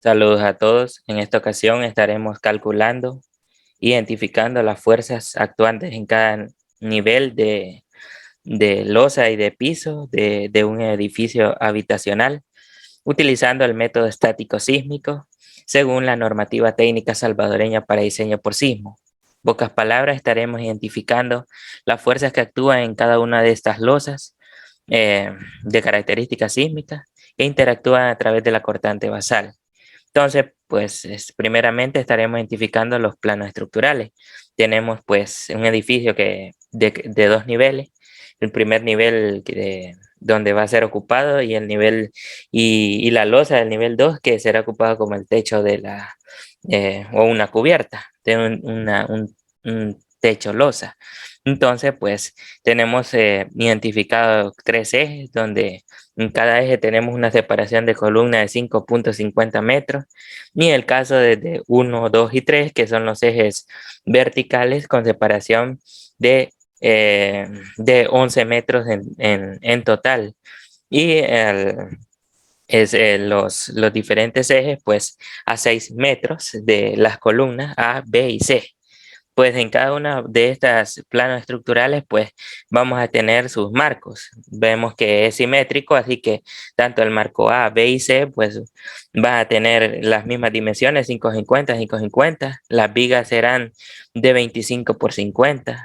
Saludos a todos. En esta ocasión estaremos calculando, identificando las fuerzas actuantes en cada nivel de losa y de piso de un edificio habitacional, utilizando el método estático sísmico, según la normativa técnica salvadoreña para diseño por sismo. Pocas palabras, estaremos identificando las fuerzas que actúan en cada una de estas losas de características sísmicas e interactúan a través de la cortante basal. Entonces, pues primeramente estaremos identificando los planos estructurales. Tenemos pues un edificio de dos niveles. El primer nivel donde va a ser ocupado y el nivel y la losa del nivel 2 que será ocupado como el techo o una cubierta de un techo losa. Entonces, pues tenemos identificado tres ejes donde en cada eje tenemos una separación de columna de 5,50 metros y en el caso de 1, 2 y 3, que son los ejes verticales con separación de 11 metros en total. Y los diferentes ejes, pues a 6 metros de las columnas A, B y C. Pues en cada una de estas planos estructurales, pues vamos a tener sus marcos. Vemos que es simétrico, así que tanto el marco A, B y C, pues van a tener las mismas dimensiones, 5,50, 5,50. Las vigas serán de 25 por 50,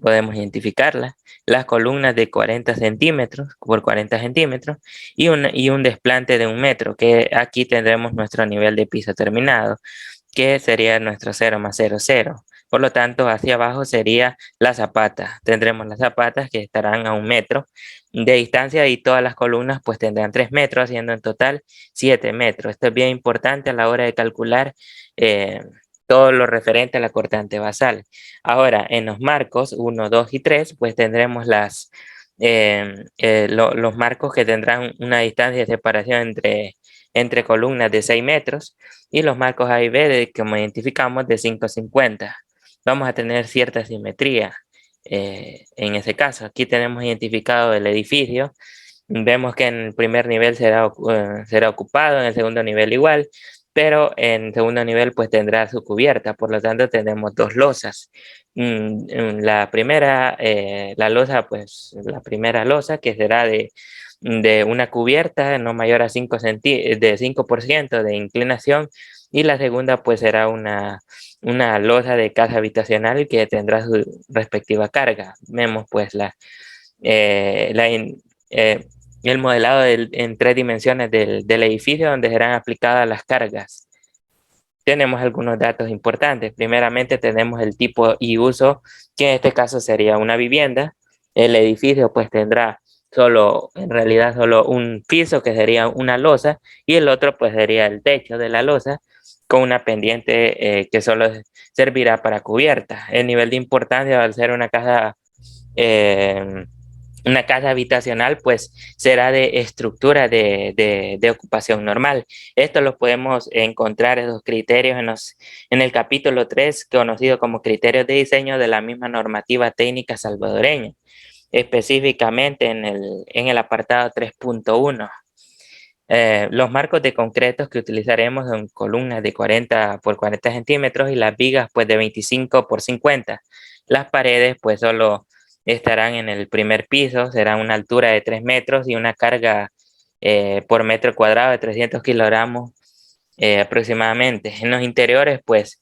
podemos identificarlas. Las columnas de 40 centímetros por 40 centímetros y un desplante de 1 metro, que aquí tendremos nuestro nivel de piso terminado, que sería nuestro 0 más 0, 0. Por lo tanto, hacia abajo sería la zapata. Tendremos las zapatas que estarán a 1 metro de distancia y todas las columnas pues tendrán 3 metros, haciendo en total 7 metros. Esto es bien importante a la hora de calcular eh, todo lo referente a la cortante basal. Ahora, en los marcos 1, 2 y 3, pues tendremos los marcos que tendrán una distancia de separación entre columnas de 6 metros y los marcos A y B, como identificamos, de 5,50. Vamos a tener cierta simetría en ese caso. Aquí tenemos identificado el edificio. Vemos que en el primer nivel será ocupado, en el segundo nivel igual, pero en segundo nivel pues tendrá su cubierta, por lo tanto tenemos dos losas. La primera, la primera losa que será de una cubierta no mayor a 5% de inclinación, y la segunda pues será una losa de casa habitacional que tendrá su respectiva carga. Vemos pues eh, la in- eh, el modelado en 3 dimensiones del edificio donde serán aplicadas las cargas. Tenemos algunos datos importantes. Primeramente tenemos el tipo y uso, que en este caso sería una vivienda. El edificio pues tendrá en realidad solo un piso, que sería una losa, y el otro pues sería el techo de la losa con una pendiente que solo servirá para cubierta. El nivel de importancia al ser eh, una casa habitacional, pues será de estructura de ocupación normal. Esto lo podemos encontrar, esos criterios, en el capítulo 3, conocido como criterios de diseño de la misma normativa técnica salvadoreña, específicamente en el apartado 3.1. Los marcos de concretos que utilizaremos son columnas de 40 por 40 centímetros y las vigas pues de 25 por 50. Las paredes pues solo estarán en el primer piso, será una altura de 3 metros y una carga por metro cuadrado de 300 kilogramos aproximadamente. En los interiores pues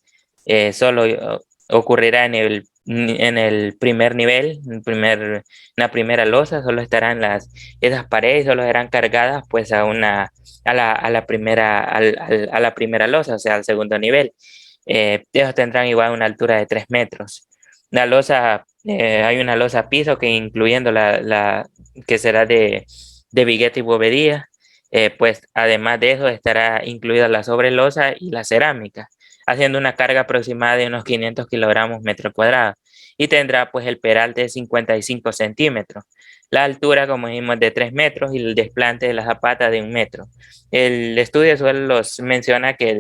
solo ocurrirá en el primer nivel, en la primera losa, solo estarán esas paredes solo serán cargadas pues a la primera losa, o sea, al segundo nivel. Ellos tendrán igual una altura de 3 metros. La losa, hay una losa piso que incluyendo que será de vigueta y bovedía, pues además de eso estará incluida la sobrelosa y la cerámica, haciendo una carga aproximada de unos 500 kilogramos metro cuadrado, y tendrá pues el peralte de 55 centímetros. La altura, como dijimos, de 3 metros y el desplante de la zapata de 1 metro. El estudio de suelos menciona que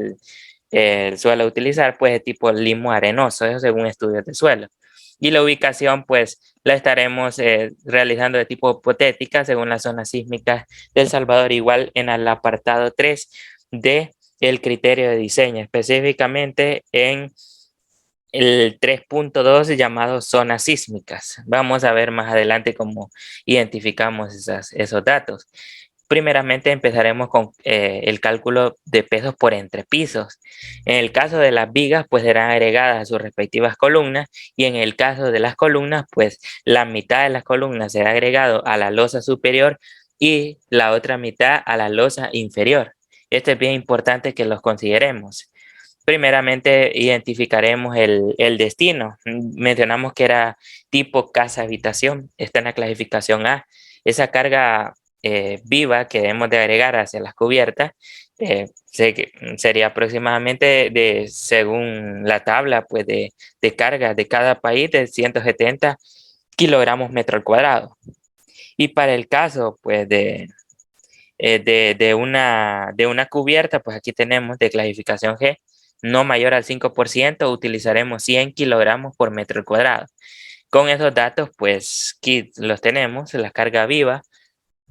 el suelo a utilizar pues es tipo limo arenoso, eso según estudios de suelo. Y la ubicación pues la estaremos realizando de tipo hipotética según las zonas sísmicas de El Salvador, igual en el apartado 3 de el criterio de diseño, específicamente en el 3.2 llamado zonas sísmicas. Vamos a ver más adelante cómo identificamos esos datos. Primeramente empezaremos con el cálculo de pesos por entrepisos. En el caso de las vigas, pues serán agregadas a sus respectivas columnas, y en el caso de las columnas, pues la mitad de las columnas será agregado a la losa superior y la otra mitad a la losa inferior. Esto es bien importante que los consideremos. Primeramente identificaremos el destino. Mencionamos que era tipo casa-habitación. Está en la clasificación A. Esa carga viva que debemos de agregar hacia las cubiertas sería aproximadamente según la tabla pues de carga de cada país, de 170 kilogramos metro al cuadrado. Y para el caso pues de una cubierta, pues aquí tenemos de clasificación G, no mayor al 5%, utilizaremos 100 kilogramos por metro cuadrado. Con esos datos, pues aquí los tenemos, la carga viva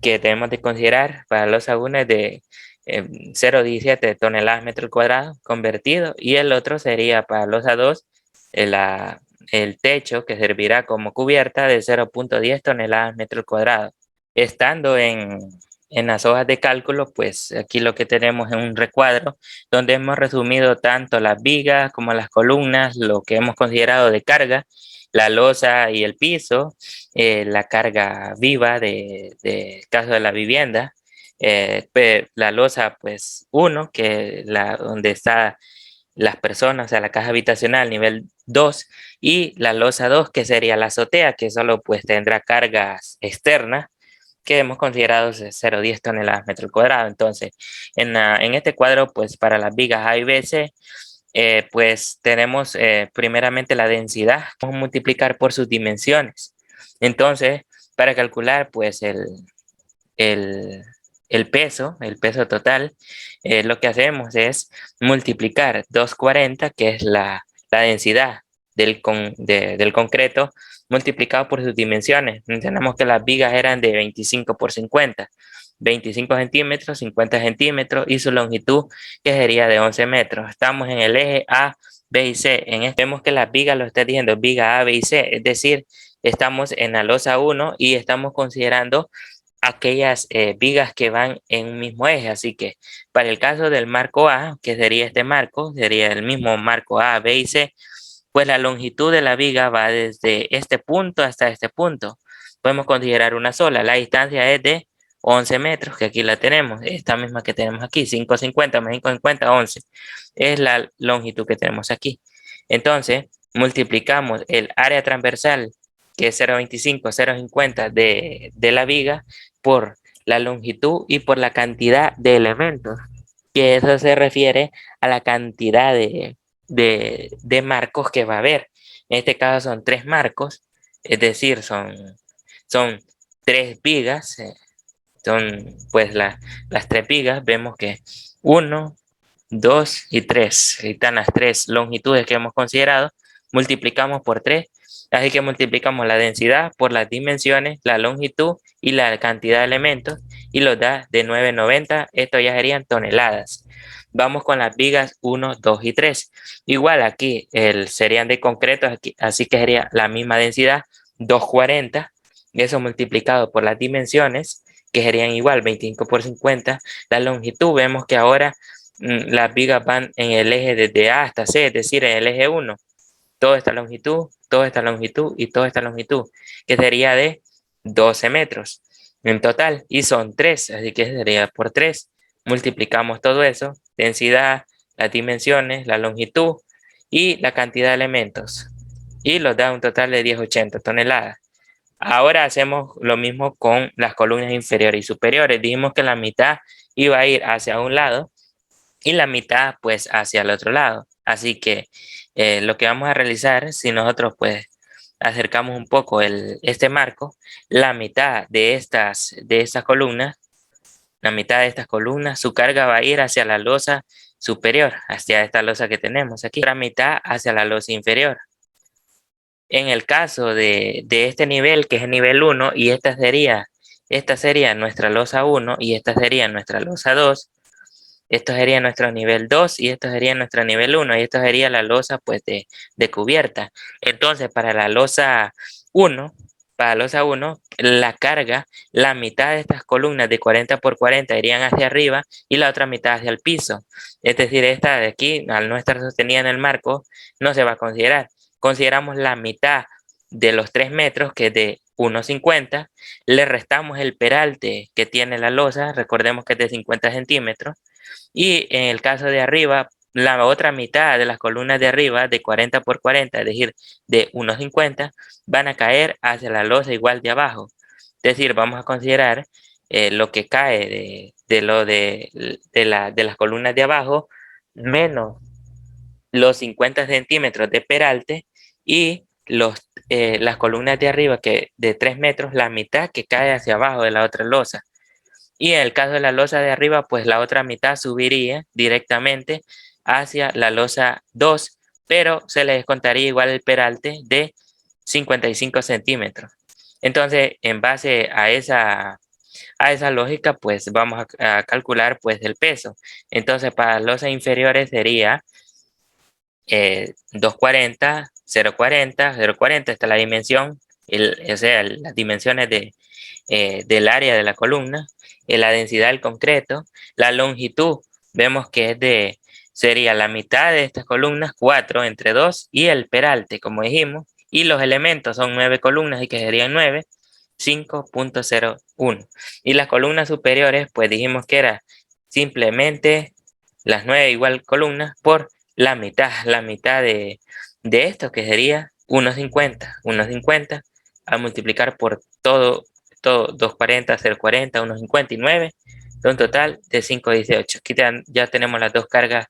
que debemos de considerar para los es de 0,17 toneladas metro cuadrado convertido, y el otro sería para los A2 el techo que servirá como cubierta de 0,10 toneladas metro cuadrado. Estando en las hojas de cálculo, pues aquí lo que tenemos es un recuadro donde hemos resumido tanto las vigas como las columnas, lo que hemos considerado de carga, la losa y el piso, la carga viva de caso de la vivienda, la losa pues 1, que donde está las personas, o sea, la caja habitacional nivel 2, y la losa 2, que sería la azotea, que solo pues tendrá cargas externas que hemos considerado 0,10 toneladas metro cuadrado. Entonces, en este cuadro, pues para las vigas A y B, C, pues tenemos primeramente la densidad, vamos a multiplicar por sus dimensiones. Entonces, para calcular pues el, el peso total, lo que hacemos es multiplicar 240, que es la densidad del concreto, multiplicado por sus dimensiones. Tenemos que las vigas eran de 25 por 50, 25 centímetros, 50 centímetros, y su longitud, que sería de 11 metros. Estamos en el eje A, B y C. Vemos que las vigas, lo está diciendo, viga A, B y C, es decir, estamos en la losa 1 y estamos considerando aquellas vigas que van en un mismo eje. Así que para el caso del marco A, que sería este marco, sería el mismo marco A, B y C, pues la longitud de la viga va desde este punto hasta este punto. Podemos considerar una sola. La distancia es de 11 metros, que aquí la tenemos, esta misma que tenemos aquí, 5,50 más 5,50, 11. Es la longitud que tenemos aquí. Entonces, multiplicamos el área transversal, que es 0,25, 0,50 de la viga, por la longitud y por la cantidad de elementos, que eso se refiere a la cantidad de marcos que va a haber. En este caso son 3 marcos, es decir, son 3 vigas, son pues las 3 vigas. Vemos que 1, 2 y 3, ahí están las 3 longitudes que hemos considerado, multiplicamos por 3, así que multiplicamos la densidad por las dimensiones, la longitud y la cantidad de elementos, y los da de 990, esto ya serían toneladas. Vamos con las vigas 1, 2 y 3. Igual aquí serían de concreto, así que sería la misma densidad, 240, y eso multiplicado por las dimensiones, que serían igual 25 por 50. La longitud, vemos que ahora las vigas van en el eje desde A hasta C, es decir, en el eje 1. Toda esta longitud, toda esta longitud y toda esta longitud, que sería de 12 metros en total, y son 3, así que sería por 3. Multiplicamos todo eso, densidad, las dimensiones, la longitud y la cantidad de elementos, y nos da un total de 1080 toneladas. Ahora hacemos lo mismo con las columnas inferiores y superiores. Dijimos que la mitad iba a ir hacia un lado y la mitad pues hacia el otro lado. Así que lo que vamos a realizar, si nosotros pues acercamos un poco este marco, la mitad de estas columnas, la mitad de estas columnas, su carga va a ir hacia la losa superior, hacia esta losa que tenemos aquí, la mitad hacia la losa inferior. En el caso de este nivel, que es el nivel 1, y esta sería nuestra losa 1 y esta sería nuestra losa 2, Esto sería nuestro nivel 2 y esto sería nuestro nivel 1 y esto sería la losa pues de cubierta. Entonces para la losa 1, la carga, la mitad de estas columnas de 40 por 40 irían hacia arriba y la otra mitad hacia el piso. Es decir, esta de aquí, al no estar sostenida en el marco, no se va a considerar. Consideramos la mitad de los 3 metros, que es de 1,50, le restamos el peralte que tiene la losa, recordemos que es de 50 centímetros, y en el caso de arriba, la otra mitad de las columnas de arriba, de 40 por 40, es decir, de 1,50, van a caer hacia la losa igual de abajo. Es decir, vamos a considerar lo que cae de las columnas de abajo, menos los 50 centímetros de peralte y las columnas de arriba, que de 3 metros, la mitad que cae hacia abajo de la otra losa. Y en el caso de la losa de arriba, pues la otra mitad subiría directamente hacia la losa 2, pero se le descontaría igual el peralte de 55 centímetros. Entonces, en base a esa lógica, pues vamos a calcular pues el peso. Entonces, para las losas inferiores sería 240, 040, 040, esta es la dimensión, o sea, las dimensiones del área de la columna, la densidad del concreto, la longitud, vemos que sería la mitad de estas columnas, 4 entre 2, y el peralte, como dijimos, y los elementos son 9 columnas y que serían 9, 5.01. Y las columnas superiores, pues dijimos que era simplemente las 9 igual columnas por la mitad de esto, que sería 1,50. 1,50 a multiplicar por todo 240, 040, 1,59, de un total de 5,18. Aquí ya tenemos las dos cargas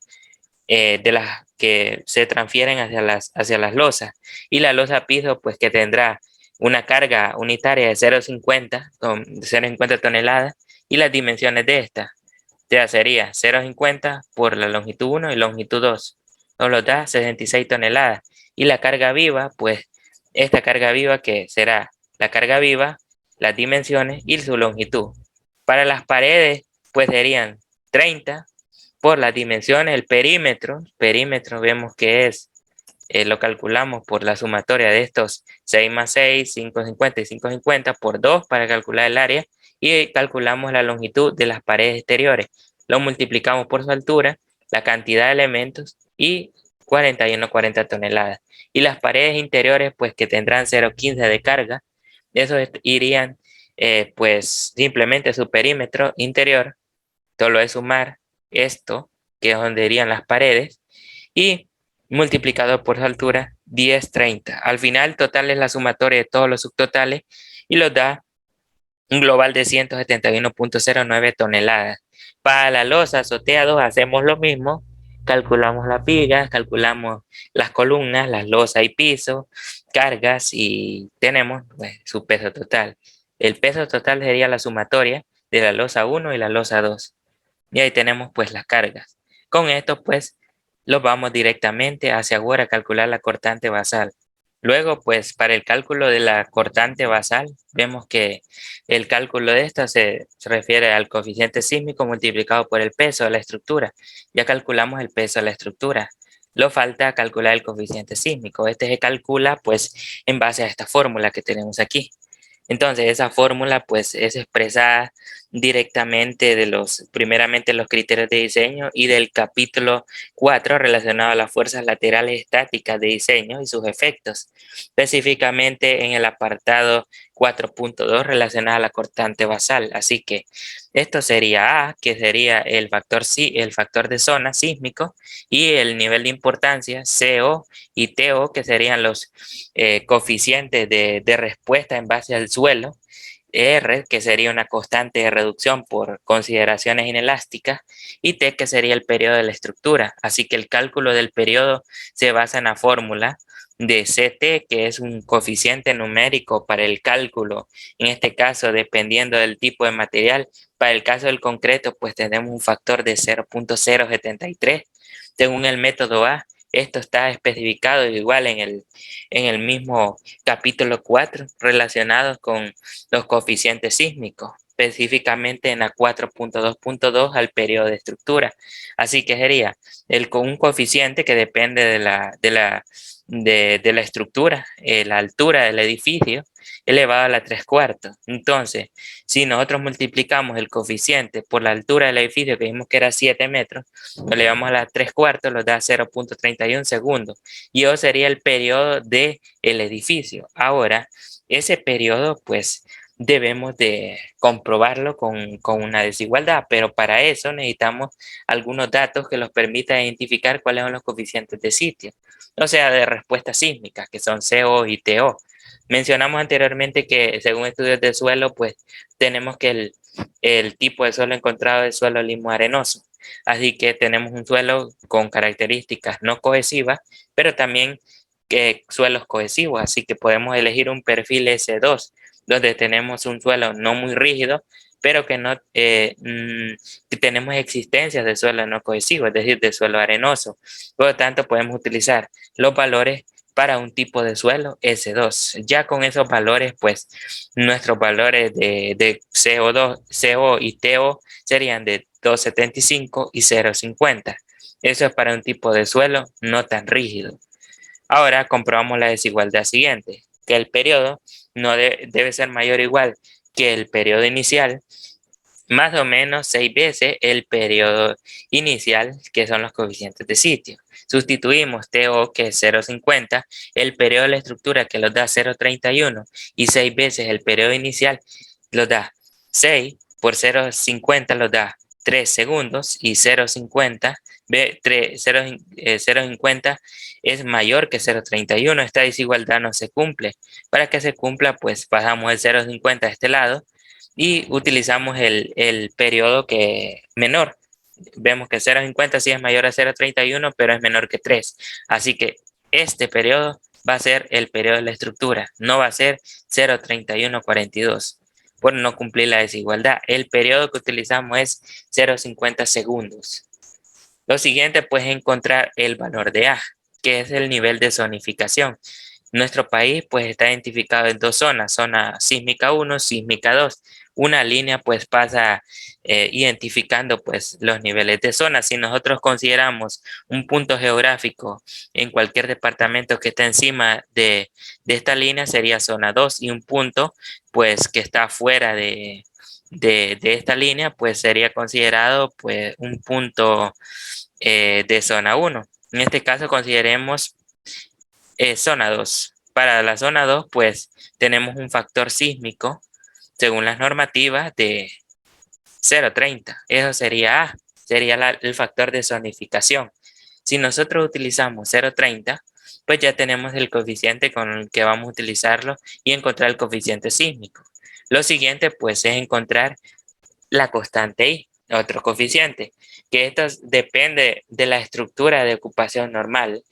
de las que se transfieren hacia las losas. Y la losa piso, pues que tendrá una carga unitaria de 0,50 toneladas, y las dimensiones de esta ya sería 0,50 por la longitud 1 y longitud 2. Nos lo da 66 toneladas. Y la carga viva, pues esta carga viva, que será la carga viva, las dimensiones y su longitud. Para las paredes, pues serían 30 por las dimensiones, el perímetro vemos que lo calculamos por la sumatoria de estos 6 más 6, 5,50 y 5,50 por 2 para calcular el área, y calculamos la longitud de las paredes exteriores. Lo multiplicamos por su altura, la cantidad de elementos y 41,40 toneladas. Y las paredes interiores, pues que tendrán 0,15 de carga, esos irían pues simplemente su perímetro interior, solo es sumar esto, que es donde irían las paredes, y multiplicado por su altura, 10,30. Al final, total es la sumatoria de todos los subtotales y los da un global de 171.09 toneladas. Para la losa azotea 2 hacemos lo mismo, calculamos las vigas, calculamos las columnas, las losas y piso, cargas, y tenemos pues, su peso total. El peso total sería la sumatoria de la losa 1 y la losa 2. Y ahí tenemos pues las cargas. Con esto pues los vamos directamente hacia ahora a calcular la cortante basal. Luego pues para el cálculo de la cortante basal vemos que el cálculo de esta se refiere al coeficiente sísmico multiplicado por el peso de la estructura. Ya calculamos el peso de la estructura. Lo falta calcular el coeficiente sísmico. Este se calcula pues en base a esta fórmula que tenemos aquí. Entonces, esa fórmula pues es expresada directamente primeramente los criterios de diseño y del capítulo 4 relacionado a las fuerzas laterales estáticas de diseño y sus efectos, específicamente en el apartado 4.2 relacionado a la cortante basal. Así que esto sería A, que sería el factor de zona sísmico, y el nivel de importancia CO y TO, que serían los coeficientes de respuesta en base al suelo, R, que sería una constante de reducción por consideraciones inelásticas, y T, que sería el periodo de la estructura. Así que el cálculo del periodo se basa en la fórmula de CT, que es un coeficiente numérico para el cálculo, en este caso dependiendo del tipo de material. Para el caso del concreto, pues tenemos un factor de 0.073 según el método A. Esto está especificado igual en el mismo capítulo 4 relacionado con los coeficientes sísmicos. específicamente en la 4.2.2 al periodo de estructura. Así que sería con un coeficiente que depende de la estructura, la altura del edificio, elevado a la 3/4. Entonces, si nosotros multiplicamos el coeficiente por la altura del edificio, que vimos que era 7 metros, lo elevamos a la 3/4, nos da 0.31 segundos. Y eso sería el periodo del edificio. Ahora, ese periodo, pues, debemos de comprobarlo con una desigualdad, pero para eso necesitamos algunos datos que nos permitan identificar cuáles son los coeficientes de sitio, o sea, de respuesta sísmica, que son CO y TO. Mencionamos anteriormente que según estudios de suelo, pues tenemos que el tipo de suelo encontrado es suelo limo-arenoso. Así que tenemos un suelo con características no cohesivas, pero también suelos cohesivos. Así que podemos elegir un perfil S2, donde tenemos un suelo no muy rígido, pero que no que tenemos existencias de suelo no cohesivo, es decir, de suelo arenoso. Por lo tanto, podemos utilizar los valores para un tipo de suelo S2. Ya con esos valores, pues nuestros valores de CO2, CO y TO serían de 2,75 y 0,50. Eso es para un tipo de suelo no tan rígido. Ahora comprobamos la desigualdad siguiente, que el periodo no debe ser mayor o igual que el periodo inicial, más o menos 6 veces el periodo inicial, que son los coeficientes de sitio. Sustituimos TO, que es 0,50, el periodo de la estructura, que los da 0,31, y 6 veces el periodo inicial, los da 6, por 0,50 los da 3 segundos, y 0,50 es mayor que 0,31. Esta desigualdad no se cumple. Para que se cumpla, pues pasamos el 0,50 a este lado y utilizamos el periodo que menor. Vemos que 0,50 sí es mayor a 0,31, pero es menor que 3. Así que este periodo va a ser el periodo de la estructura, no va a ser 0,3142. Por no cumplir la desigualdad, el periodo que utilizamos es 0,50 segundos. Lo siguiente, pues, es encontrar el valor de A, que es el nivel de zonificación. Nuestro país, pues, está identificado en dos zonas, zona sísmica 1, sísmica 2. Una línea, pues, pasa identificando, pues, los niveles de zona. Si nosotros consideramos un punto geográfico en cualquier departamento que esté encima de esta línea, sería zona 2, y un punto, pues, que está fuera de esta línea, pues, sería considerado, pues, un punto de zona 1. En este caso consideremos zona 2. Para la zona 2, pues tenemos un factor sísmico según las normativas de 0,30. Eso sería A, sería el factor de zonificación. Si nosotros utilizamos 0,30, pues ya tenemos el coeficiente con el que vamos a utilizarlo y encontrar el coeficiente sísmico. Lo siguiente, pues, es encontrar la constante I, otro coeficiente, que esto depende de la estructura de ocupación normal.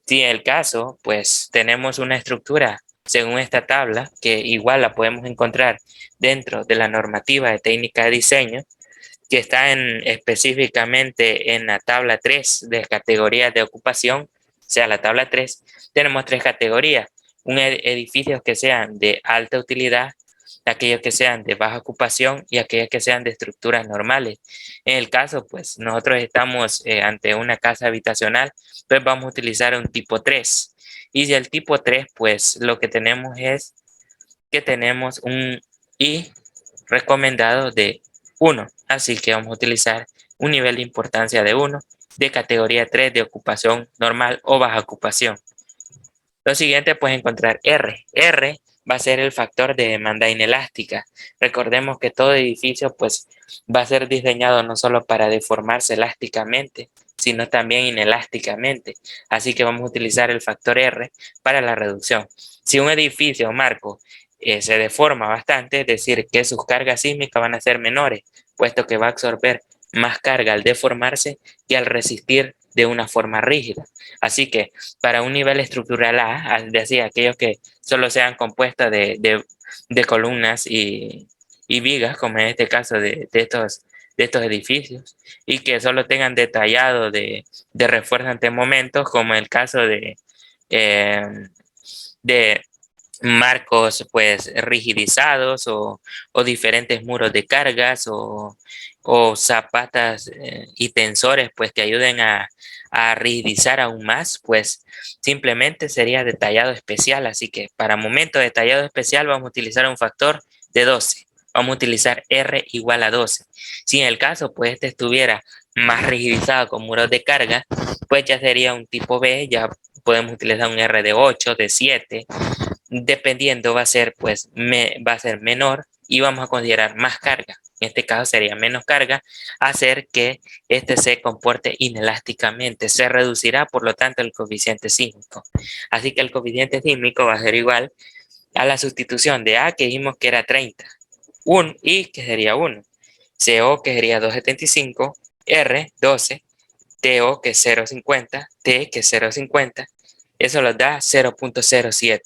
Si en el caso, pues tenemos una estructura según esta tabla, que igual la podemos encontrar dentro de la normativa de técnica de diseño, que está específicamente en la tabla 3 de categorías de ocupación, o sea, la tabla 3, tenemos tres categorías: edificios que sean de alta utilidad, aquellos que sean de baja ocupación y aquellos que sean de estructuras normales. En el caso, pues nosotros estamos ante una casa habitacional, pues vamos a utilizar un tipo 3. Y si el tipo 3, pues lo que tenemos es que tenemos un I recomendado de 1. Así que vamos a utilizar un nivel de importancia de 1 de categoría 3 de ocupación normal o baja ocupación. Lo siguiente, pues encontrar R. R va a ser el factor de demanda inelástica. Recordemos que todo edificio, pues, va a ser diseñado no solo para deformarse elásticamente, sino también inelásticamente. Así que vamos a utilizar el factor R para la reducción. Si un edificio, Marco, se deforma bastante, es decir, que sus cargas sísmicas van a ser menores, puesto que va a absorber más carga al deformarse que al resistir de una forma rígida. Así que para un nivel estructural A, es decir, aquellos que solo sean compuestos de columnas y vigas, como en este caso de estos edificios, y que solo tengan detallado de refuerzo ante momentos, como el caso de marcos pues rigidizados o diferentes muros de cargas o zapatas y tensores pues que ayuden a rigidizar aún más, pues simplemente sería detallado especial. Así que para momento de tallado especial vamos a utilizar un factor de 12. Vamos a utilizar R igual a 12. Si en el caso pues este estuviera más rigidizado con muros de carga, pues ya sería un tipo B, ya podemos utilizar un R de 8, de 7, dependiendo va a ser pues va a ser menor y vamos a considerar más carga. En este caso sería menos carga, hacer que este se comporte inelásticamente. Se reducirá por lo tanto el coeficiente sísmico. Así que el coeficiente sísmico va a ser igual a la sustitución de A que dijimos que era 30, I que sería 1, CO que sería 275, R 12, TO que es 0,50, T que es 0,50. Eso nos da 0,07.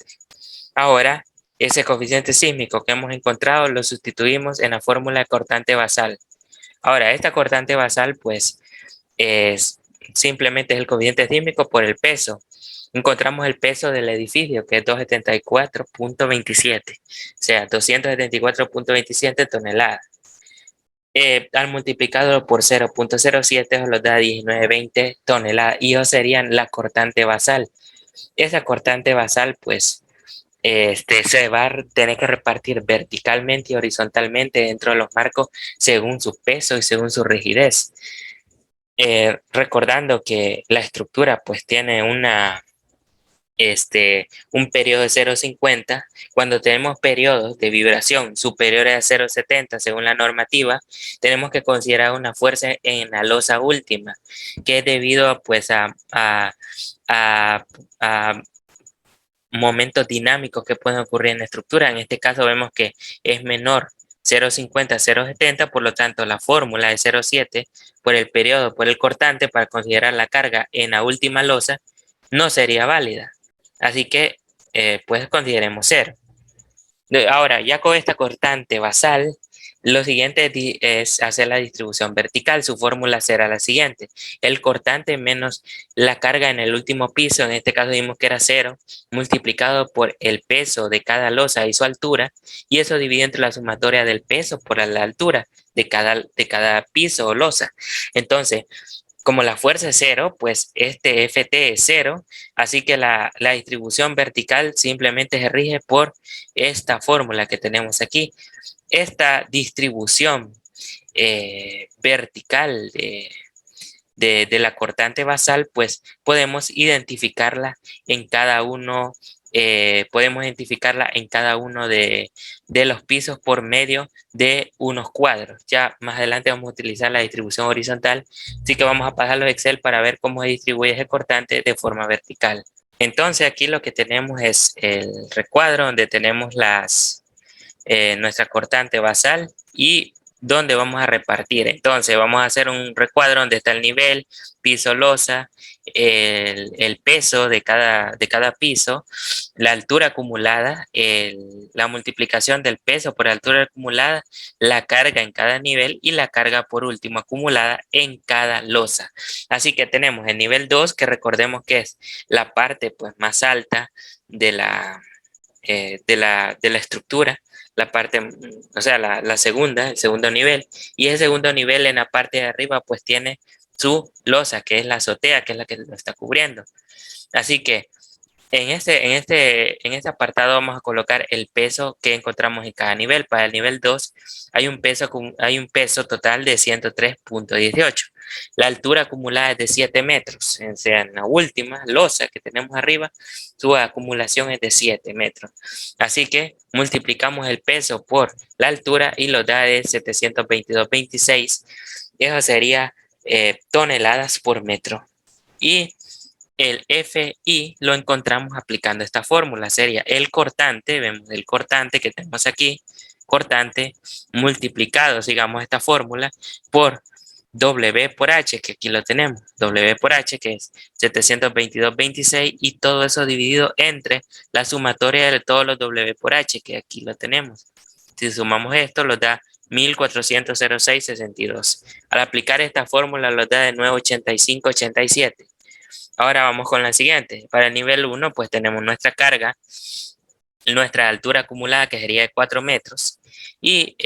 Ahora, ese coeficiente sísmico que hemos encontrado lo sustituimos en la fórmula de cortante basal. Ahora, esta cortante basal, pues, es simplemente es el coeficiente sísmico por el peso. Encontramos el peso del edificio, que es 274,27, o sea, 274,27 toneladas. Al multiplicarlo por 0,07 nos da 19,20 toneladas y eso serían la cortante basal. Esa cortante basal, pues, se va a tener que repartir verticalmente y horizontalmente dentro de los marcos según su peso y según su rigidez. Recordando que la estructura pues tiene un periodo de 0,50. Cuando tenemos periodos de vibración superiores a 0,70 según la normativa, tenemos que considerar una fuerza en la losa última, que es debido pues a, a momentos dinámicos que pueden ocurrir en la estructura. En este caso vemos que es menor 0,50 a 0,70, por lo tanto la fórmula de 0,7 por el periodo, por el cortante, para considerar la carga en la última losa, no sería válida. Así que pues consideremos 0. Ahora, ya con esta cortante basal, lo siguiente es hacer la distribución vertical. Su fórmula será la siguiente: el cortante menos la carga en el último piso, en este caso vimos que era 0, multiplicado por el peso de cada losa y su altura, y eso divide entre la sumatoria del peso por la altura de cada piso o losa. Entonces, como la fuerza es 0, pues este Ft es 0, así que la distribución vertical simplemente se rige por esta fórmula que tenemos aquí. Esta distribución vertical de la cortante basal, pues podemos identificarla en cada uno, de los pisos por medio de unos cuadros. Ya más adelante vamos a utilizar la distribución horizontal, así que vamos a pasarlo a Excel para ver cómo se distribuye ese cortante de forma vertical. Entonces aquí lo que tenemos es el recuadro donde tenemos nuestra cortante basal y donde vamos a repartir. Entonces vamos a hacer un recuadro donde está el nivel, piso, losa, el peso de cada piso, la altura acumulada, la multiplicación del peso por la altura acumulada, la carga en cada nivel y la carga por último acumulada en cada losa. Así que tenemos el nivel 2, que recordemos que es la parte pues más alta de la estructura, la parte, o sea, el segundo nivel, y el segundo nivel en la parte de arriba pues tiene su losa, que es la azotea, que es la que lo está cubriendo. Así que en este apartado vamos a colocar el peso que encontramos en cada nivel. Para el nivel 2 hay un peso total de 103,18. La altura acumulada es de 7 metros. O sea, en la última losa que tenemos arriba, su acumulación es de 7 metros. Así que multiplicamos el peso por la altura y lo da de 722,26. Eso sería toneladas por metro. Y el FI lo encontramos aplicando esta fórmula. Sería el cortante, vemos el cortante que tenemos aquí, cortante multiplicado, sigamos esta fórmula, por W por H, que aquí lo tenemos, W por H, que es 722,26, y todo eso dividido entre la sumatoria de todos los W por H, que aquí lo tenemos. Si sumamos esto, nos da 1406,62. Al aplicar esta fórmula, nos da de nuevo 85,87. Ahora vamos con la siguiente. Para el nivel 1, pues tenemos nuestra carga nuestra altura acumulada, que sería de 4 metros, y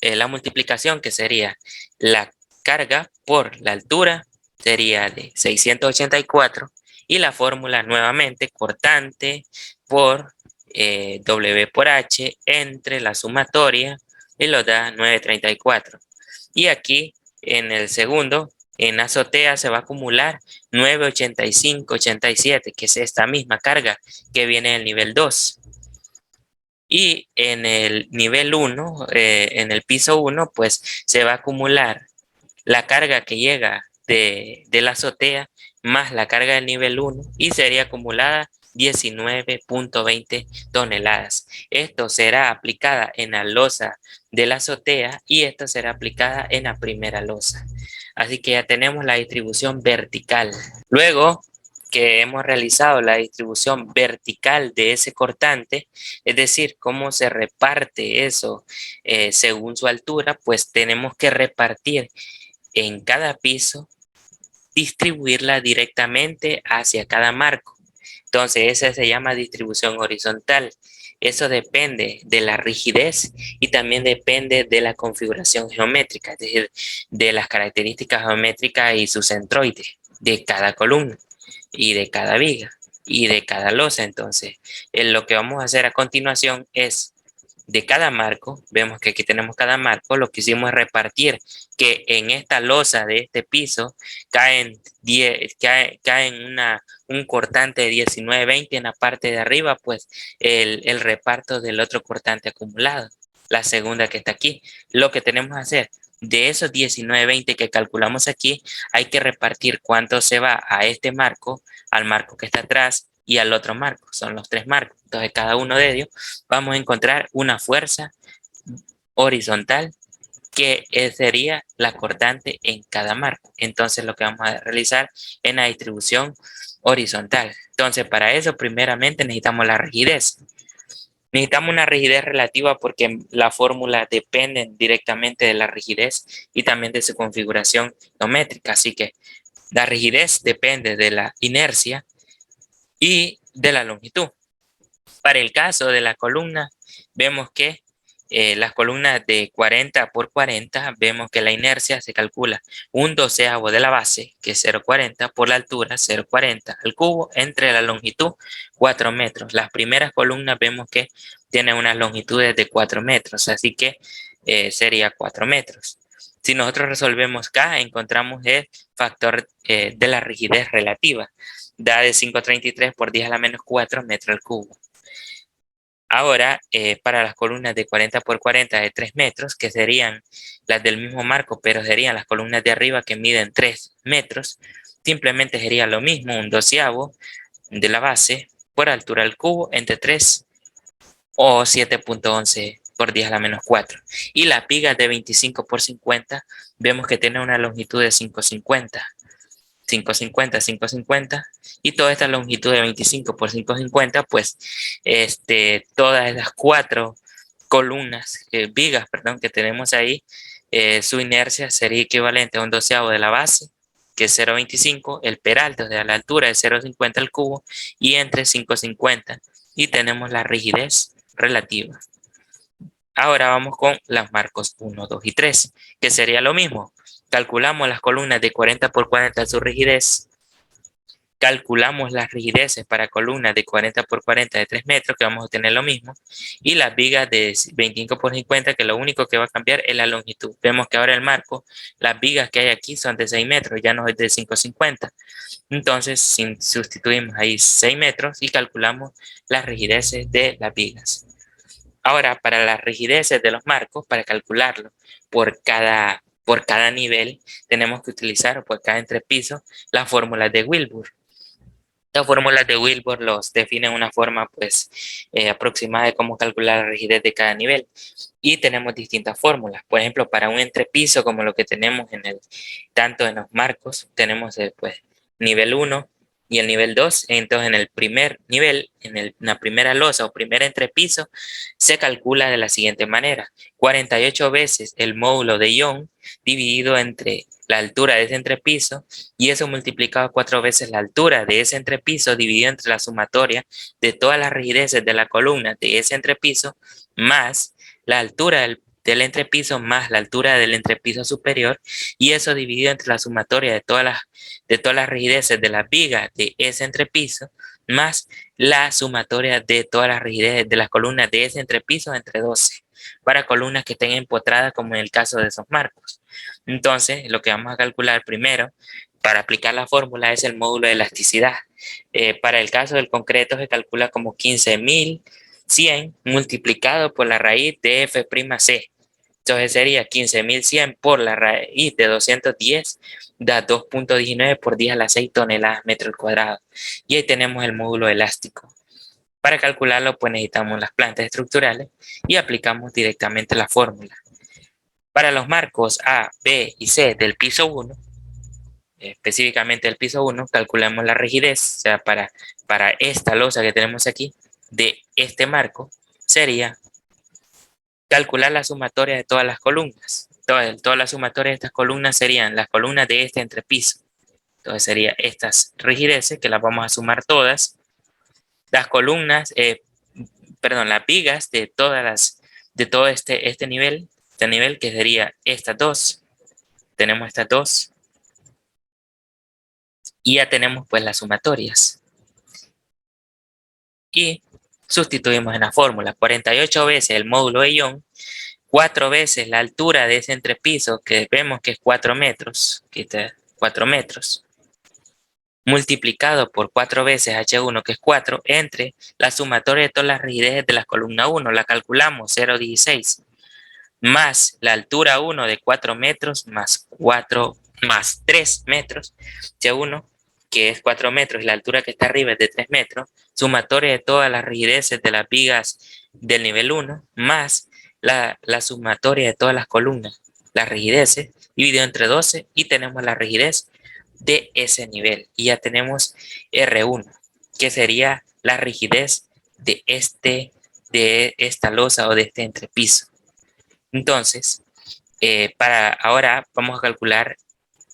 la multiplicación, que sería la carga por la altura, sería de 684, y la fórmula nuevamente, cortante por W por H entre la sumatoria, y lo da 934. Y aquí en el segundo, en azotea, se va a acumular 985,87, que es esta misma carga que viene del nivel 2. Y en el nivel 1, en el piso 1, pues se va a acumular la carga que llega de la azotea más la carga del nivel 1, y sería acumulada 19,20 toneladas. Esto será aplicada en la losa de la azotea y esto será aplicada en la primera losa. Así que ya tenemos la distribución vertical. Luego que hemos realizado la distribución vertical de ese cortante, es decir, cómo se reparte eso según su altura, pues tenemos que repartir en cada piso, distribuirla directamente hacia cada marco. Entonces, esa se llama distribución horizontal. Eso depende de la rigidez y también depende de la configuración geométrica, es decir, de las características geométricas y su centroide de cada columna y de cada viga y de cada losa. Entonces, lo que vamos a hacer a continuación es de cada marco. Vemos que aquí tenemos cada marco. Lo que hicimos es repartir que en esta losa de este piso caen un cortante de 19,20 en la parte de arriba, pues el reparto del otro cortante acumulado, la segunda que está aquí. Lo que tenemos que hacer, de esos 19,20 que calculamos aquí, hay que repartir cuánto se va a este marco, al marco que está atrás y al otro marco. Son los tres marcos. Entonces, cada uno de ellos vamos a encontrar una fuerza horizontal que sería la cortante en cada marco. Entonces, lo que vamos a realizar en la distribución horizontal. Entonces, para eso, primeramente necesitamos la rigidez. Necesitamos una rigidez relativa porque la fórmula depende directamente de la rigidez y también de su configuración geométrica. Así que la rigidez depende de la inercia y de la longitud. Para el caso de la columna, vemos que las columnas de 40 por 40, vemos que la inercia se calcula 1/12 de la base, que es 0,40, por la altura, 0,40 al cubo, entre la longitud, 4 metros. Las primeras columnas vemos que tienen unas longitudes de 4 metros, así que sería 4 metros. Si nosotros resolvemos K, encontramos el factor de la rigidez relativa. Da de 5,33 por 10 a la menos 4 metros al cubo. Ahora, para las columnas de 40 por 40 de 3 metros, que serían las del mismo marco, pero serían las columnas de arriba que miden 3 metros, simplemente sería lo mismo, 1/12 de la base por altura al cubo entre 3 o 7,11 por 10 a la menos 4. Y las vigas de 25 por 50, vemos que tiene una longitud de 5,50. 5,50, 5,50, y toda esta longitud de 25 por 5,50, pues todas las cuatro columnas, vigas, perdón, que tenemos ahí, su inercia sería equivalente a 1/12 de la base, que es 0,25, el peralte, de la altura de 0,50 al cubo, y entre 5,50, y tenemos la rigidez relativa. Ahora vamos con los marcos 1, 2 y 3, que sería lo mismo. Calculamos las columnas de 40 por 40 su rigidez. Calculamos las rigideces para columnas de 40 por 40 de 3 metros, que vamos a tener lo mismo. Y las vigas de 25 por 50, que lo único que va a cambiar es la longitud. Vemos que ahora el marco, las vigas que hay aquí son de 6 metros, ya no es de 5,50. Entonces, sustituimos ahí 6 metros y calculamos las rigideces de las vigas. Ahora, para las rigideces de los marcos, para calcularlo por cada nivel, tenemos que utilizar por cada entrepiso las fórmulas de Wilbur. Las fórmulas de Wilbur los definen una forma pues aproximada de cómo calcular la rigidez de cada nivel. Y tenemos distintas fórmulas. Por ejemplo, para un entrepiso como lo que tenemos tanto en los marcos, tenemos pues nivel 1 y el nivel 2. Entonces, en el primer nivel, en la primera losa o primer entrepiso, se calcula de la siguiente manera: 48 veces el módulo de Young dividido entre la altura de ese entrepiso, y eso multiplicado 4 veces la altura de ese entrepiso dividido entre la sumatoria de todas las rigideces de la columna de ese entrepiso, más la altura del entrepiso más la altura del entrepiso superior, y eso dividido entre la sumatoria de todas las rigideces de las vigas de ese entrepiso, más la sumatoria de todas las rigideces de las columnas de ese entrepiso entre 12, para columnas que estén empotradas como en el caso de esos marcos. Entonces, lo que vamos a calcular primero para aplicar la fórmula es el módulo de elasticidad. Para el caso del concreto se calcula como 15.100 multiplicado por la raíz de F'C. Entonces sería 15.100 por la raíz de 210, da 2.19 por 10 a la 6 toneladas metro al cuadrado. Y ahí tenemos el módulo elástico. Para calcularlo, pues necesitamos las plantas estructurales y aplicamos directamente la fórmula. Para los marcos A, B y C del piso 1, específicamente del piso 1, calculamos la rigidez, o sea, para esta losa que tenemos aquí, de este marco, sería calcular la sumatoria de todas las columnas. Todas las sumatorias de estas columnas serían las columnas de este entrepiso. Entonces serían estas rigideces, que las vamos a sumar todas. Las columnas, las vigas de todo este nivel, que sería estas dos. Tenemos estas dos. Y ya tenemos pues las sumatorias. Y sustituimos en la fórmula 48 veces el módulo de Young, 4 veces la altura de ese entrepiso, que vemos que es 4 metros, que está 4 metros, multiplicado por 4 veces H1, que es 4, entre la sumatoria de todas las rigideces de la columna 1, la calculamos 0,16, más la altura 1 de 4 metros, más 3 metros, H1, que es 4 metros, y la altura que está arriba es de 3 metros, sumatoria de todas las rigideces de las vigas del nivel 1, más la sumatoria de todas las columnas, las rigideces, dividido entre 12, y tenemos la rigidez de ese nivel. Y ya tenemos R1, que sería la rigidez de esta losa o de este entrepiso. Entonces, para ahora vamos a calcular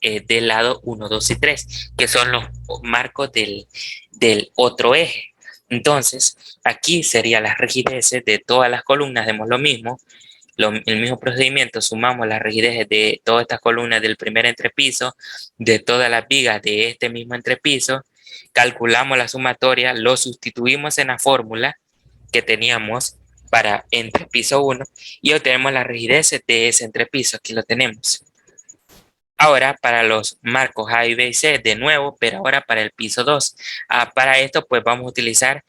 del lado 1, 2 y 3, que son los marcos del otro eje. Entonces, aquí serían las rigideces de todas las columnas, demos lo mismo, el mismo procedimiento, sumamos las rigideces de todas estas columnas del primer entrepiso, de todas las vigas de este mismo entrepiso, calculamos la sumatoria, lo sustituimos en la fórmula que teníamos para entrepiso 1 y obtenemos las rigideces de ese entrepiso. Aquí lo tenemos. Ahora para los marcos A y B y C de nuevo, pero ahora para el piso 2. Para esto pues vamos a utilizar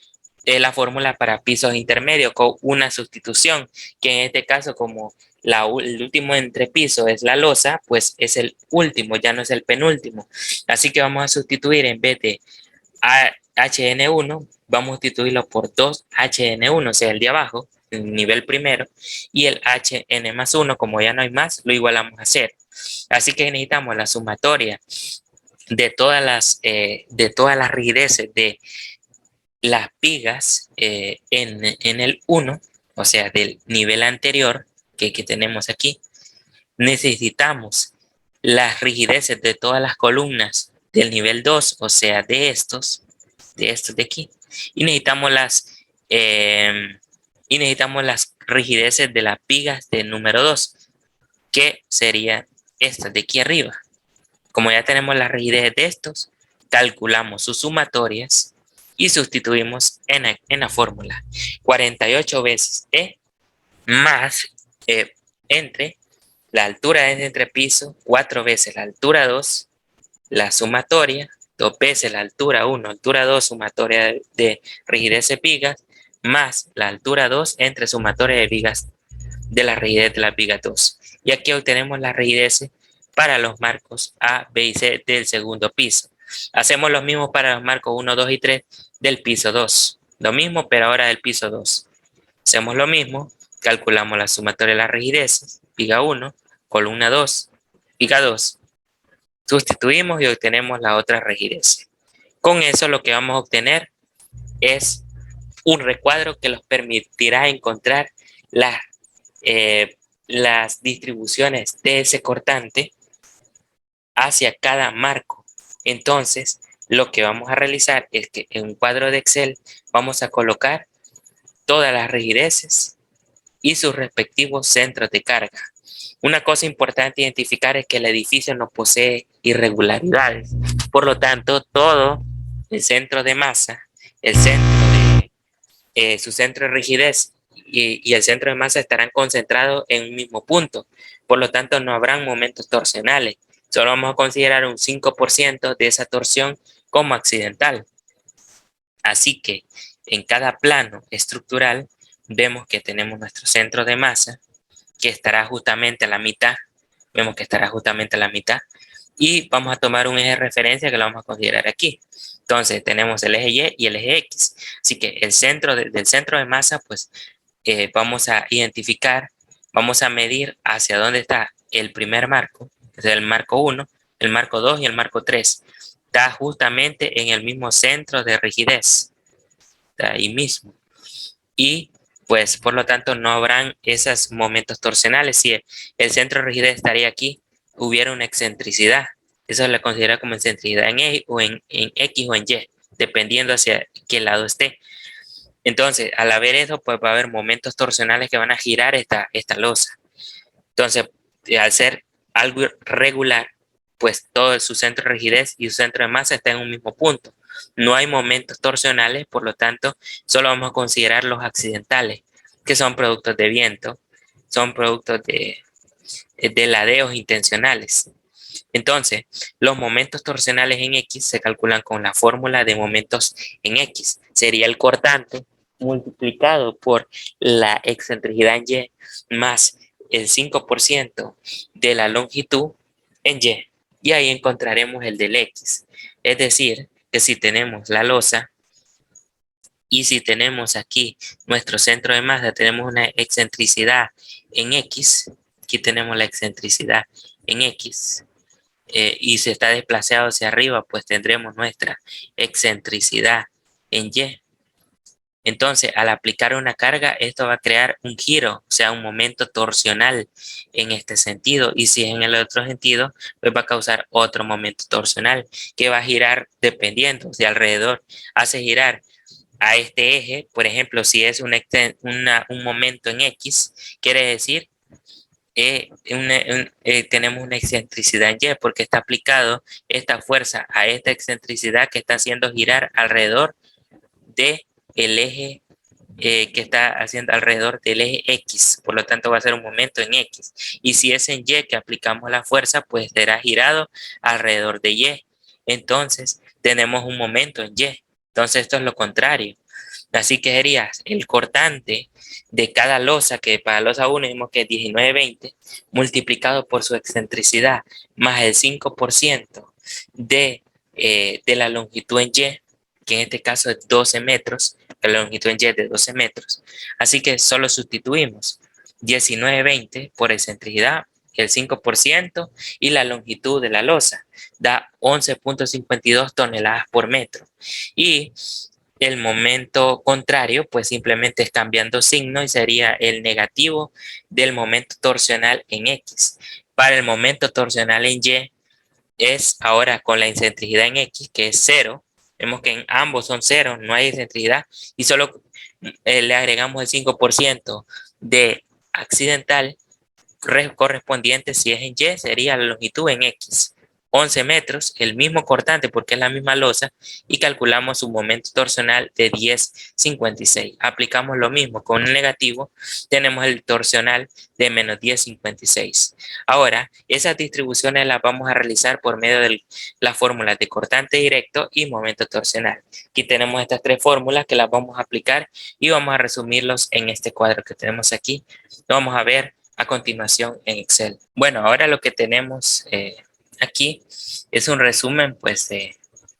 la fórmula para pisos intermedios con una sustitución, que en este caso como el último entrepiso es la losa, pues es el último, ya no es el penúltimo. Así que vamos a sustituir en vez de HN1, vamos a sustituirlo por 2HN1, o sea, el de abajo, el nivel primero, y el HN más 1, como ya no hay más, lo igualamos a 0. Así que necesitamos la sumatoria de todas las rigideces de las vigas en el 1, o sea, del nivel anterior que tenemos aquí. Necesitamos las rigideces de todas las columnas del nivel 2, o sea, de estos de aquí. Y necesitamos las rigideces de las vigas del número 2, que serían estas de aquí arriba. Como ya tenemos las rigideces de estos, calculamos sus sumatorias y sustituimos en la fórmula 48 veces E más entre la altura de este entrepiso, 4 veces la altura 2, la sumatoria, 2 veces la altura 1, altura 2, sumatoria de rigidez de vigas, más la altura 2 entre sumatoria de vigas de la rigidez de las vigas 2. Y aquí obtenemos la rigidez para los marcos A, B y C del segundo piso. Hacemos lo mismo para los marcos 1, 2 y 3 del piso 2. Lo mismo, pero ahora del piso 2. Hacemos lo mismo, calculamos la sumatoria de las rigideces, viga 1, columna 2, viga 2. Sustituimos y obtenemos la otra rigidez. Con eso lo que vamos a obtener es un recuadro que nos permitirá encontrar las distribuciones de ese cortante hacia cada marco. Entonces, lo que vamos a realizar es que en un cuadro de Excel vamos a colocar todas las rigideces y sus respectivos centros de carga. Una cosa importante identificar es que el edificio no posee irregularidades. Por lo tanto, todo el centro de masa, el centro de su centro de rigidez y el centro de masa estarán concentrados en un mismo punto. Por lo tanto, no habrán momentos torsionales. Solo vamos a considerar un 5% de esa torsión como accidental. Así que en cada plano estructural vemos que tenemos nuestro centro de masa, que estará justamente a la mitad. Vemos que estará justamente a la mitad. Y vamos a tomar un eje de referencia que lo vamos a considerar aquí. Entonces tenemos el eje Y y el eje X. Así que el centro del centro de masa, pues vamos a identificar, vamos a medir hacia dónde está el primer marco, que es el marco 1, el marco 2 y el marco 3. Está justamente en el mismo centro de rigidez. Está ahí mismo. Y pues por lo tanto no habrán esos momentos torsionales. Si el centro de rigidez estaría aquí, hubiera una excentricidad. Eso se le considera como excentricidad en E o en X o en Y, dependiendo hacia qué lado esté. Entonces, al haber eso, pues va a haber momentos torsionales que van a girar esta losa. Entonces, al ser algo regular, pues todo su centro de rigidez y su centro de masa está en un mismo punto. No hay momentos torsionales, por lo tanto, solo vamos a considerar los accidentales, que son productos de viento, son productos de ladeos intencionales. Entonces, los momentos torsionales en X se calculan con la fórmula de momentos en X. Sería el cortante multiplicado por la excentricidad en Y más el 5% de la longitud en Y. Y ahí encontraremos el del X. Es decir, que si tenemos la losa y si tenemos aquí nuestro centro de masa, tenemos una excentricidad en X. Aquí tenemos la excentricidad en X. Y si está desplazado hacia arriba, pues tendremos nuestra excentricidad en Y. Entonces, al aplicar una carga, esto va a crear un giro, o sea, un momento torsional en este sentido. Y si es en el otro sentido, pues va a causar otro momento torsional que va a girar dependiendo de alrededor. Hace girar a este eje, por ejemplo, si es un momento en X, quiere decir tenemos una excentricidad en Y porque está aplicado esta fuerza a esta excentricidad que está haciendo girar alrededor del eje que está haciendo alrededor del eje X. Por lo tanto, va a ser un momento en X. Y si es en Y que aplicamos la fuerza, pues será girado alrededor de Y. Entonces, tenemos un momento en Y. Entonces, esto es lo contrario. Así que sería el cortante de cada losa, que para losa 1 vimos que es 19,20, multiplicado por su excentricidad, más el 5% de la longitud en Y, que en este caso es 12 metros, que la longitud en Y es de 12 metros. Así que solo sustituimos 19,20 por excentricidad, el 5% y la longitud de la losa. Da 11,52 toneladas por metro. Y el momento contrario, pues simplemente es cambiando signo y sería el negativo del momento torsional en X. Para el momento torsional en Y es ahora con la excentricidad en X, que es cero. Vemos que en ambos son cero, no hay excentricidad y solo le agregamos el 5% de accidental correspondiente. Si es en Y, sería la longitud en X. 11 metros, el mismo cortante porque es la misma losa, y calculamos su momento torsional de 10,56. Aplicamos lo mismo con un negativo, tenemos el torsional de menos 10,56. Ahora, esas distribuciones las vamos a realizar por medio de las fórmulas de cortante directo y momento torsional. Aquí tenemos estas tres fórmulas que las vamos a aplicar y vamos a resumirlos en este cuadro que tenemos aquí. Lo vamos a ver a continuación en Excel. Bueno, ahora lo que tenemos aquí es un resumen pues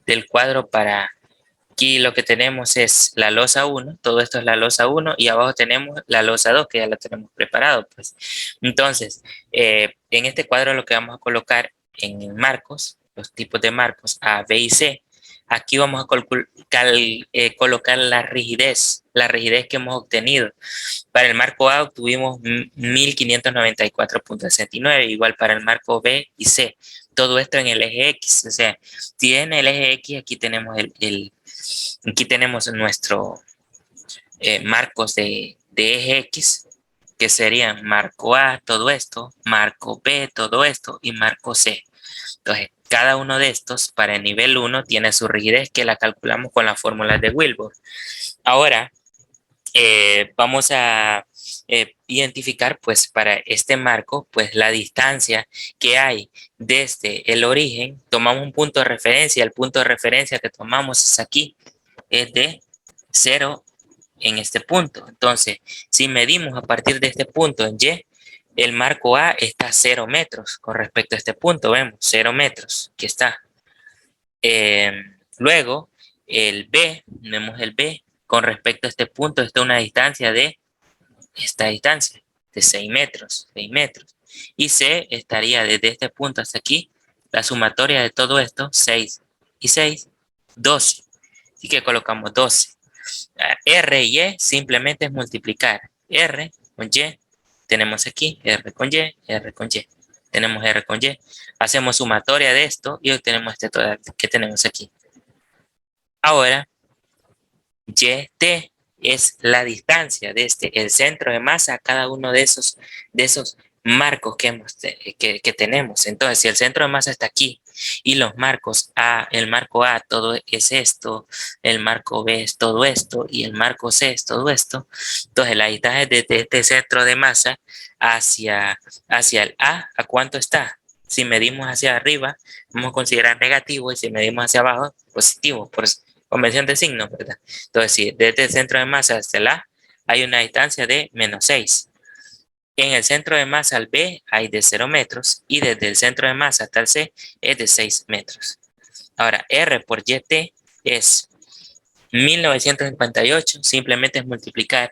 del cuadro. Para aquí lo que tenemos es la losa 1, todo esto es la losa 1 y abajo tenemos la losa 2 que ya la tenemos preparado pues. Entonces, en este cuadro lo que vamos a colocar en marcos, los tipos de marcos A, B y C. Aquí vamos a colocar la rigidez que hemos obtenido. Para el marco A obtuvimos 1594,69, igual para el marco B y C. todo esto en el eje X. O sea, si en el eje X, aquí tenemos aquí tenemos nuestro marcos de eje X, que serían marco A, todo esto, marco B, todo esto, y marco C. Entonces, cada uno de estos para el nivel 1 tiene su rigidez, que la calculamos con las fórmulas de Wilbur. Ahora, vamos a identificar, pues, para este marco, pues, la distancia que hay desde el origen. Tomamos un punto de referencia. El punto de referencia que tomamos es aquí, es de 0 en este punto. Entonces, si medimos a partir de este punto en Y, el marco A está a 0 metros con respecto a este punto. Vemos 0 metros, que está. Luego, el B, vemos el B con respecto a este punto, está a una distancia de esta distancia, de 6 metros, 6 metros. Y C estaría desde este punto hasta aquí, la sumatoria de todo esto, 6 y 6, 12. Así que colocamos 12. R y Y simplemente es multiplicar R con Y. Tenemos aquí R con Y, R con Y. Tenemos R con Y. Hacemos sumatoria de esto y obtenemos este total que tenemos aquí. Ahora, YT es la distancia desde el centro de masa a cada uno de esos marcos que tenemos. Entonces, si el centro de masa está aquí y los marcos A, el marco A, todo es esto, el marco B es todo esto y el marco C es todo esto, entonces la distancia desde este centro de masa hacia el ¿a cuánto está? Si medimos hacia arriba, vamos a considerar negativo, y si medimos hacia abajo, positivo, por convención de signos, ¿verdad? Entonces, si desde el centro de masa hasta el A hay una distancia de menos 6. En el centro de masa al B hay de 0 metros y desde el centro de masa hasta el C es de 6 metros. Ahora, R por YT es 1958, simplemente es multiplicar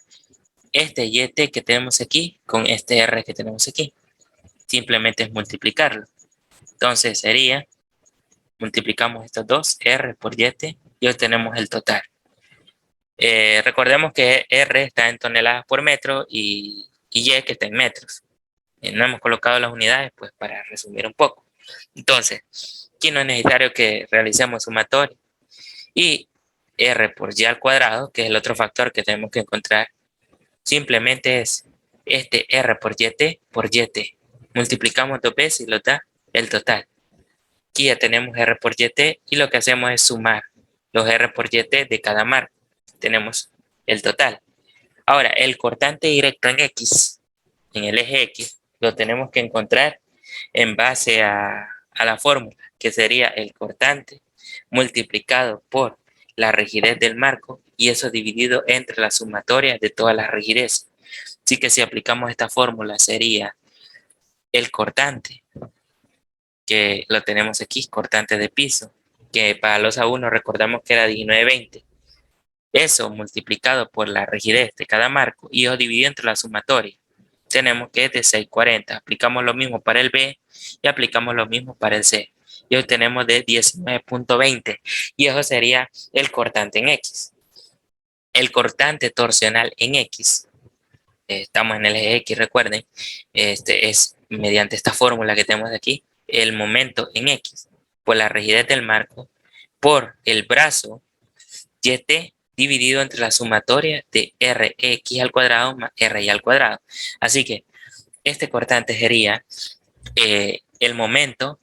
este YT que tenemos aquí con este R que tenemos aquí. Simplemente es multiplicarlo. Entonces sería, multiplicamos estos dos, R por YT, y obtenemos el total. Recordemos que R está en toneladas por metro y Y que está en metros. No hemos colocado las unidades, pues, para resumir un poco. Entonces, aquí no es necesario que realicemos sumatoria. Y R por Y al cuadrado, que es el otro factor que tenemos que encontrar, simplemente es este R por YT por YT. Multiplicamos dos veces y nos da el total. Aquí ya tenemos R por YT y lo que hacemos es sumar los R por YT de cada marco. Tenemos el total. Ahora, el cortante directo en X, en el eje X, lo tenemos que encontrar en base a la fórmula, que sería el cortante multiplicado por la rigidez del marco y eso dividido entre la sumatoria de todas las rigideces. Así que si aplicamos esta fórmula sería el cortante, que lo tenemos aquí, cortante de piso, que para los A1 recordamos que era 1920. Eso multiplicado por la rigidez de cada marco y eso dividido entre la sumatoria. Tenemos que es de 640. Aplicamos lo mismo para el B y aplicamos lo mismo para el C. Y obtenemos de 19.20. Y eso sería el cortante en X. El cortante torsional en X, estamos en el eje X, recuerden, es mediante esta fórmula que tenemos aquí, el momento en X por la rigidez del marco por el brazo YT dividido entre la sumatoria de RX al cuadrado más RY al cuadrado. Así que este cortante sería el momento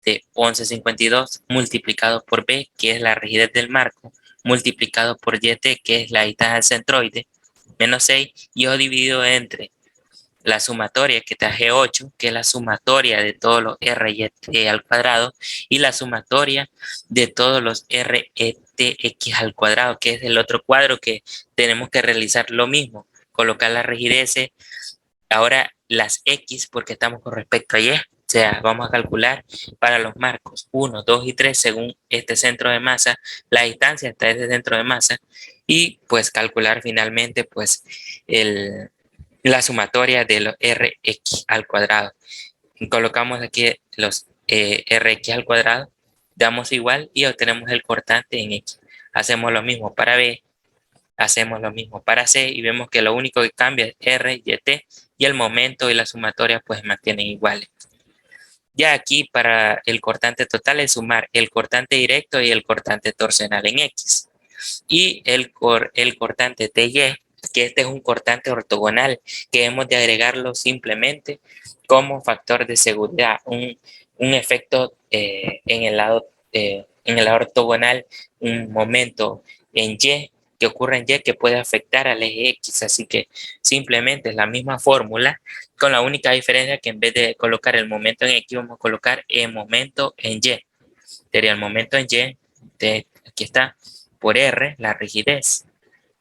de 1152 multiplicado por B, que es la rigidez del marco, multiplicado por YT, que es la distancia del centroide, menos 6, y yo dividido entre la sumatoria que está G8, que es la sumatoria de todos los RYT al cuadrado, y la sumatoria de todos los RETX al cuadrado, que es el otro cuadro que tenemos que realizar lo mismo, colocar las rigideces, ahora las X, porque estamos con respecto a Y, o sea, vamos a calcular para los marcos 1, 2 y 3 según este centro de masa, la distancia hasta este centro de masa, y pues calcular finalmente pues la sumatoria de los Rx al cuadrado. Y colocamos aquí los Rx al cuadrado, damos igual y obtenemos el cortante en X. Hacemos lo mismo para B, hacemos lo mismo para C y vemos que lo único que cambia es R y T y el momento y la sumatoria pues mantienen iguales. Ya aquí para el cortante total es sumar el cortante directo y el cortante torsional en X. Y el cortante TY, que este es un cortante ortogonal, que hemos de agregarlo simplemente como factor de seguridad, un efecto en el lado ortogonal, un momento en Y que ocurre en Y que puede afectar al eje X. Así que simplemente es la misma fórmula, con la única diferencia que en vez de colocar el momento en X, vamos a colocar el momento en Y. Sería el momento en Y, aquí está, por R, la rigidez,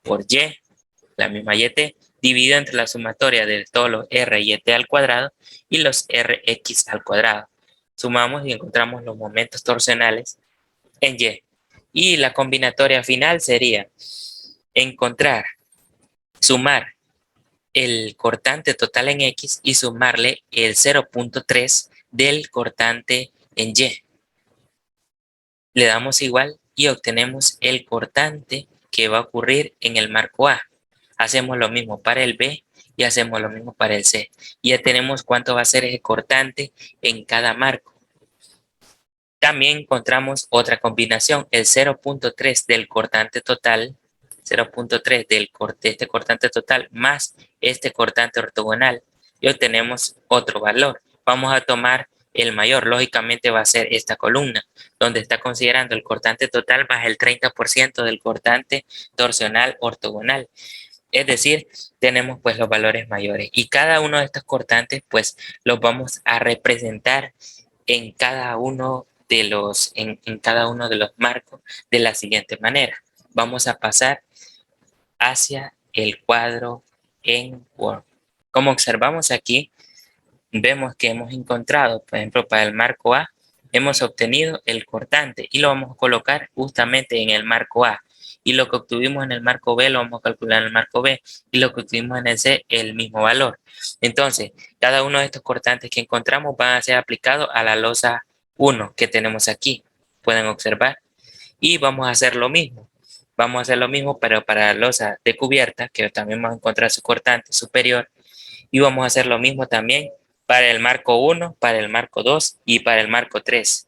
por Y, la misma YT, dividido entre la sumatoria de todos los R y T al cuadrado y los RX al cuadrado. Sumamos y encontramos los momentos torsionales en Y. Y la combinatoria final sería encontrar, sumar el cortante total en X y sumarle el 0.3 del cortante en Y. Le damos igual y obtenemos el cortante que va a ocurrir en el marco A. Hacemos lo mismo para el B y hacemos lo mismo para el C. Y ya tenemos cuánto va a ser ese cortante en cada marco. También encontramos otra combinación, el 0.3 del cortante total, 0.3 de este cortante total más este cortante ortogonal y obtenemos otro valor. Vamos a tomar el mayor, lógicamente va a ser esta columna, donde está considerando el cortante total más el 30% del cortante torsional ortogonal. Es decir, tenemos pues los valores mayores y cada uno de estos cortantes pues los vamos a representar en cada uno en cada uno de los marcos de la siguiente manera. Vamos a pasar hacia el cuadro en Word. Como observamos aquí, vemos que hemos encontrado, por ejemplo, para el marco A, hemos obtenido el cortante y lo vamos a colocar justamente en el marco A. Y lo que obtuvimos en el marco B lo vamos a calcular en el marco B y lo que obtuvimos en el C, el mismo valor. Entonces, cada uno de estos cortantes que encontramos van a ser aplicados a la losa 1 que tenemos aquí. Pueden observar. Y vamos a hacer lo mismo. Vamos a hacer lo mismo, pero para la losa de cubierta, que también vamos a encontrar su cortante superior. Y vamos a hacer lo mismo también para el marco 1, para el marco 2 y para el marco 3.